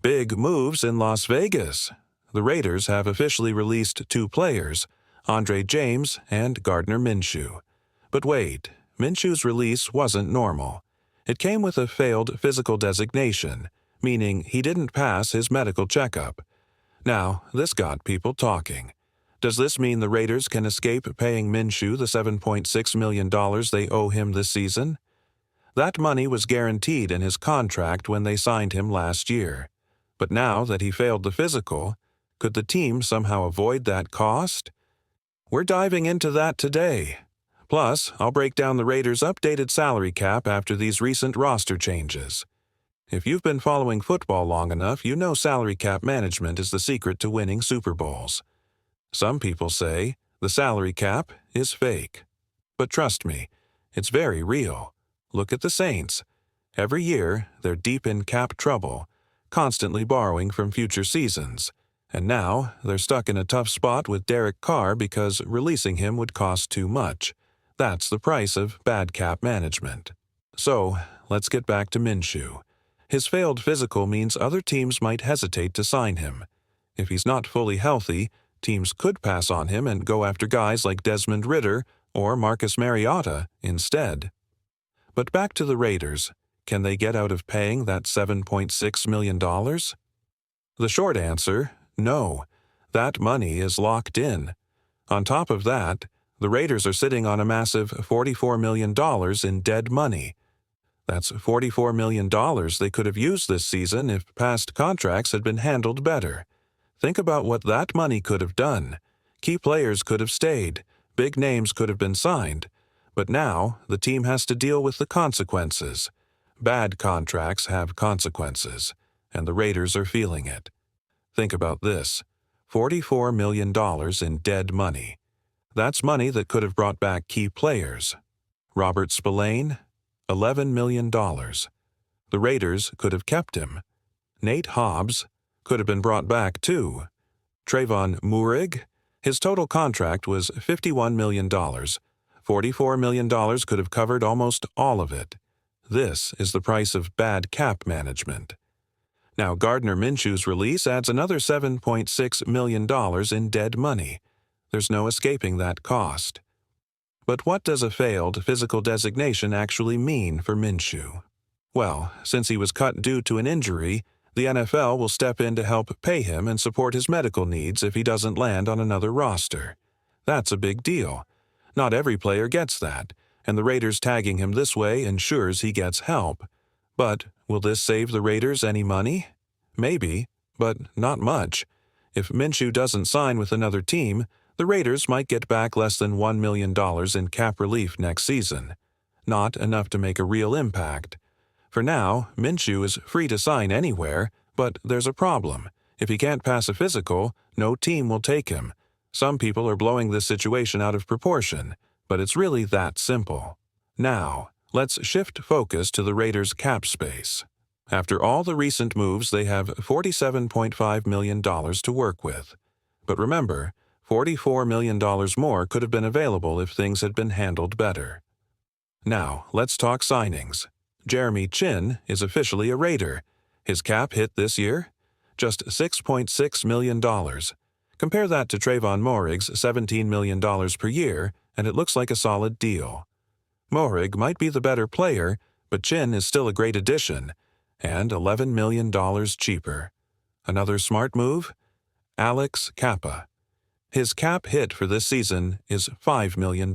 Big moves in Las Vegas. The Raiders have officially released two players, Andre James and Gardner Minshew. But wait, Minshew's release wasn't normal. It came with a failed physical designation, meaning he didn't pass his medical checkup. Now, this got people talking. Does this mean the Raiders can escape paying Minshew the $7.6 million they owe him this season? That money was guaranteed in his contract when they signed him last year. But now that he failed the physical, could the team somehow avoid that cost? We're diving into that today. Plus, I'll break down the Raiders' updated salary cap after these recent roster changes. If you've been following football long enough, you know salary cap management is the secret to winning Super Bowls. Some people say the salary cap is fake. But trust me, it's very real. Look at the Saints. Every year, they're deep in cap trouble, constantly borrowing from future seasons. And now, they're stuck in a tough spot with Derek Carr because releasing him would cost too much. That's the price of bad cap management. So, let's get back to Minshew. His failed physical means other teams might hesitate to sign him. If he's not fully healthy, teams could pass on him and go after guys like Desmond Ridder or Marcus Mariota instead. But back to the Raiders. Can they get out of paying that $7.6 million? The short answer, no. That money is locked in. On top of that, the Raiders are sitting on a massive $44 million in dead money. That's $44 million they could have used this season if past contracts had been handled better. Think about what that money could have done. Key players could have stayed. Big names could have been signed. But now, the team has to deal with the consequences. Bad contracts have consequences, and the Raiders are feeling it. Think about this. $44 million in dead money. That's money that could have brought back key players. Robert Spillane, $11 million. The Raiders could have kept him. Nate Hobbs could have been brought back too. Teven Jenkins, his total contract was $51 million. $44 million could have covered almost all of it. This is the price of bad cap management. Now, Gardner Minshew's release adds another $7.6 million in dead money. There's no escaping that cost. But what does a failed physical designation actually mean for Minshew? Well, since he was cut due to an injury, the NFL will step in to help pay him and support his medical needs if he doesn't land on another roster. That's a big deal. Not every player gets that, and the Raiders tagging him this way ensures he gets help. But will this save the Raiders any money? Maybe, but not much. If Minshew doesn't sign with another team, the Raiders might get back less than $1 million in cap relief next season. Not enough to make a real impact. For now, Minshew is free to sign anywhere, but there's a problem. If he can't pass a physical, no team will take him. Some people are blowing this situation out of proportion, but it's really that simple. Now, let's shift focus to the Raiders' cap space. After all the recent moves, they have $47.5 million to work with. But remember, $44 million more could have been available if things had been handled better. Now, let's talk signings. Jeremy Chinn is officially a Raider. His cap hit this year? Just $6.6 million. Compare that to Teven Jenkins' $17 million per year, and it looks like a solid deal. Jenkins might be the better player, but Chinn is still a great addition, and $11 million cheaper. Another smart move? Alex Kappa. His cap hit for this season is $5 million.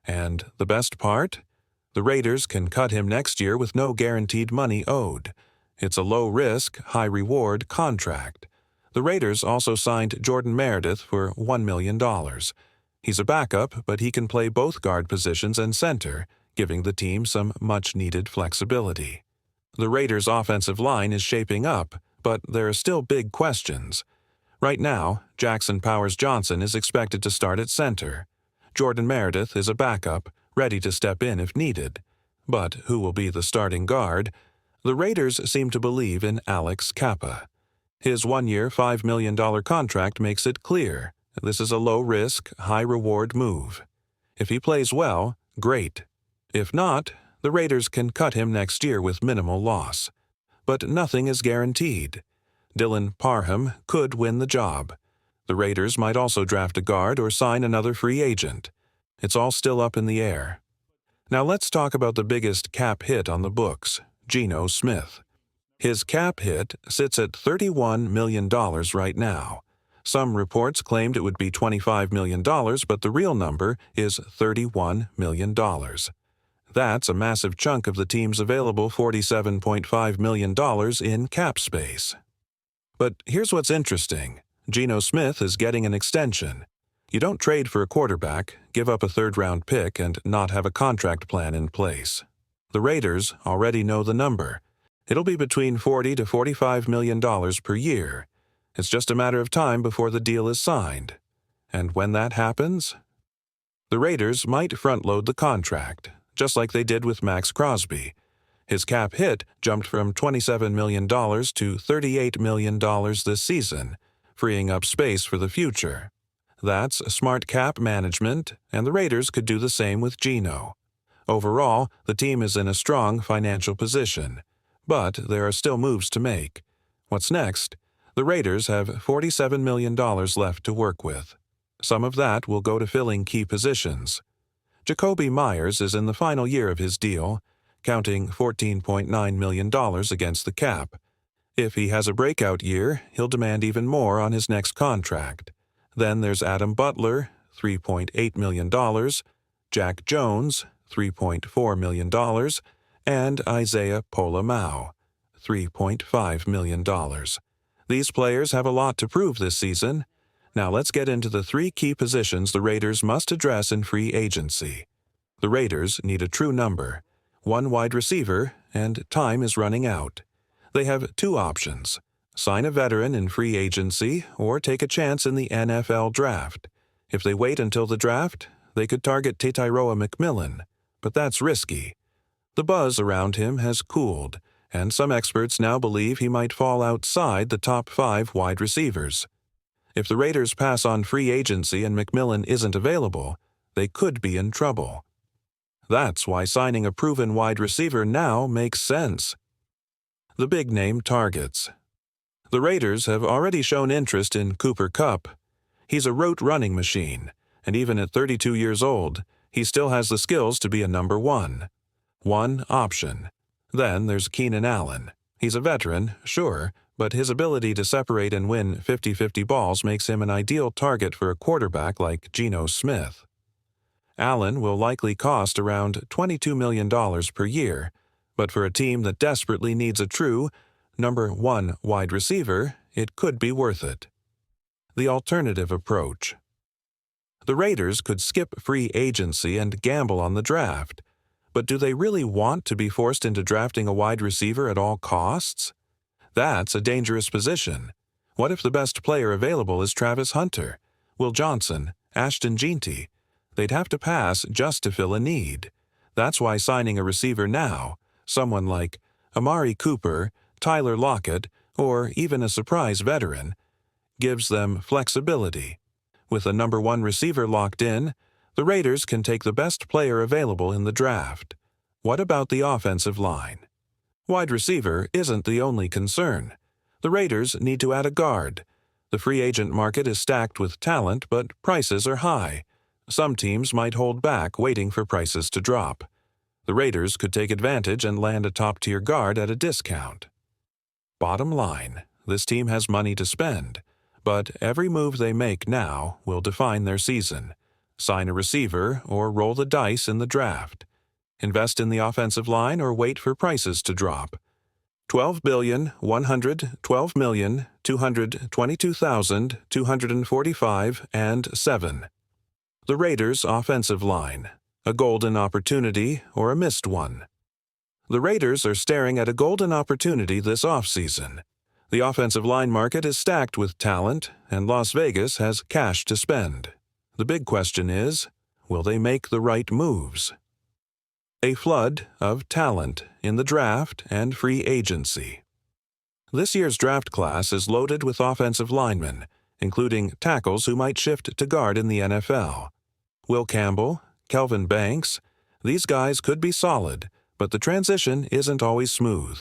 And the best part? The Raiders can cut him next year with no guaranteed money owed. It's a low-risk, high-reward contract. The Raiders also signed Jordan Meredith for $1 million. He's a backup, but he can play both guard positions and center, giving the team some much-needed flexibility. The Raiders' offensive line is shaping up, but there are still big questions. Right now, Jackson Powers-Johnson is expected to start at center. Jordan Meredith is a backup, ready to step in if needed. But who will be the starting guard? The Raiders seem to believe in Alex Kappa. His one-year, $5 million contract makes it clear this is a low-risk, high-reward move. If he plays well, great. If not, the Raiders can cut him next year with minimal loss. but nothing is guaranteed. Dylan Parham could win the job. The Raiders might also draft a guard or sign another free agent. It's all still up in the air. Now let's talk about the biggest cap hit on the books, Geno Smith. His cap hit sits at $31 million right now. Some reports claimed it would be $25 million, but the real number is $31 million. That's a massive chunk of the team's available $47.5 million in cap space. But here's what's interesting. Geno Smith is getting an extension. You don't trade for a quarterback, give up a third-round pick, and not have a contract plan in place. The Raiders already know the number. It'll be between $40 to $45 million per year. It's just a matter of time before the deal is signed. And when that happens, the Raiders might front-load the contract, just like they did with Max Crosby. His cap hit jumped from $27 million to $38 million this season, freeing up space for the future. That's smart cap management, and the Raiders could do the same with Geno. Overall, the team is in a strong financial position, but there are still moves to make. What's next? The Raiders have $47 million left to work with. Some of that will go to filling key positions. Jacoby Myers is in the final year of his deal, counting $14.9 million against the cap. If he has a breakout year, he'll demand even more on his next contract. Then there's Adam Butler, $3.8 million, Jack Jones, $3.4 million, and Isaiah Pola-Mao, $3.5 million. These players have a lot to prove this season. Now let's get into the three key positions the Raiders must address in free agency. The Raiders need a true number, one wide receiver, and time is running out. They have two options: sign a veteran in free agency or take a chance in the NFL draft. If they wait until the draft, they could target Tetairoa McMillan, but that's risky. The buzz around him has cooled, and some experts now believe he might fall outside the top 5 wide receivers. If the Raiders pass on free agency and McMillan isn't available, they could be in trouble. That's why signing a proven wide receiver now makes sense. The big-name targets. The Raiders have already shown interest in Cooper Kupp. He's a rote running machine, and even at 32 years old, he still has the skills to be a number one. One option. Then there's Keenan Allen. He's a veteran, sure, but his ability to separate and win 50-50 balls makes him an ideal target for a quarterback like Geno Smith. Allen will likely cost around $22 million per year, but for a team that desperately needs a true, number one wide receiver, it could be worth it. The alternative approach. The Raiders could skip free agency and gamble on the draft, but do they really want to be forced into drafting a wide receiver at all costs? That's a dangerous position. What if the best player available is Travis Hunter, Will Johnson, Ashton Jeanty? They'd have to pass just to fill a need. That's why signing a receiver now, someone like Amari Cooper, Tyler Lockett, or even a surprise veteran, gives them flexibility. With a number one receiver locked in, the Raiders can take the best player available in the draft. What about the offensive line? Wide receiver isn't the only concern. The Raiders need to add a guard. The free agent market is stacked with talent, but prices are high. Some teams might hold back waiting for prices to drop. The Raiders could take advantage and land a top-tier guard at a discount. Bottom line, this team has money to spend, but every move they make now will define their season. Sign a receiver or roll the dice in the draft. Invest in the offensive line or wait for prices to drop. $12,112,222,245 and 7. The Raiders' offensive line. A golden opportunity or a missed one. The Raiders are staring at a golden opportunity this offseason. The offensive line market is stacked with talent, and Las Vegas has cash to spend. The big question is, will they make the right moves? A flood of talent in the draft and free agency. This year's draft class is loaded with offensive linemen, including tackles who might shift to guard in the NFL. Will Campbell, Kelvin Banks, these guys could be solid, but the transition isn't always smooth.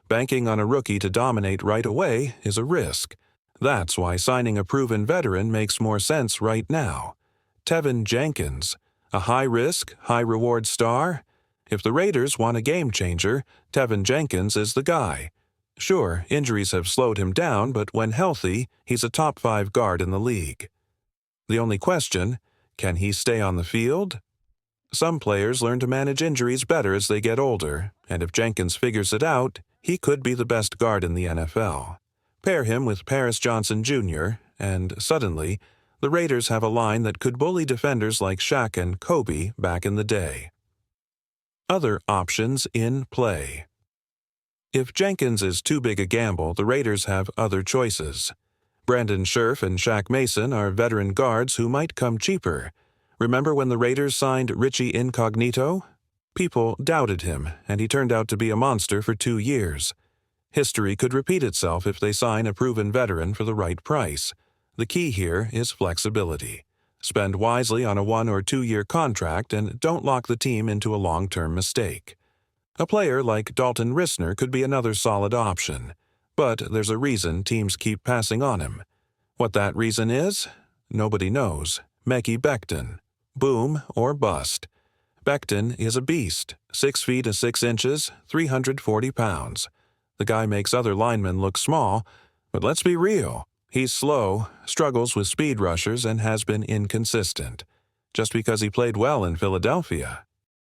Banking on a rookie to dominate right away is a risk. That's why signing a proven veteran makes more sense right now. Teven Jenkins, a high-risk, high-reward star? If the Raiders want a game-changer, Teven Jenkins is the guy. Sure, injuries have slowed him down, but when healthy, he's a top-5 guard in the league. The only question, can he stay on the field? Some players learn to manage injuries better as they get older, and if Jenkins figures it out, he could be the best guard in the NFL. Pair him with Paris Johnson Jr., and suddenly, the Raiders have a line that could bully defenders like Shaq and Kobe back in the day. Other options in play. If Jenkins is too big a gamble, the Raiders have other choices. Brandon Scherf and Shaq Mason are veteran guards who might come cheaper. Remember when the Raiders signed Richie Incognito? People doubted him, and he turned out to be a monster for 2 years. History could repeat itself if they sign a proven veteran for the right price. The key here is flexibility. Spend wisely on a 1- or 2-year contract and don't lock the team into a long-term mistake. A player like Dalton Risner could be another solid option, but there's a reason teams keep passing on him. What that reason is? Nobody knows. Mekhi Becton. Boom or bust. Becton is a beast, 6 feet and 6 inches, 340 pounds. The guy makes other linemen look small, but let's be real. He's slow, struggles with speed rushers, and has been inconsistent. Just because he played well in Philadelphia,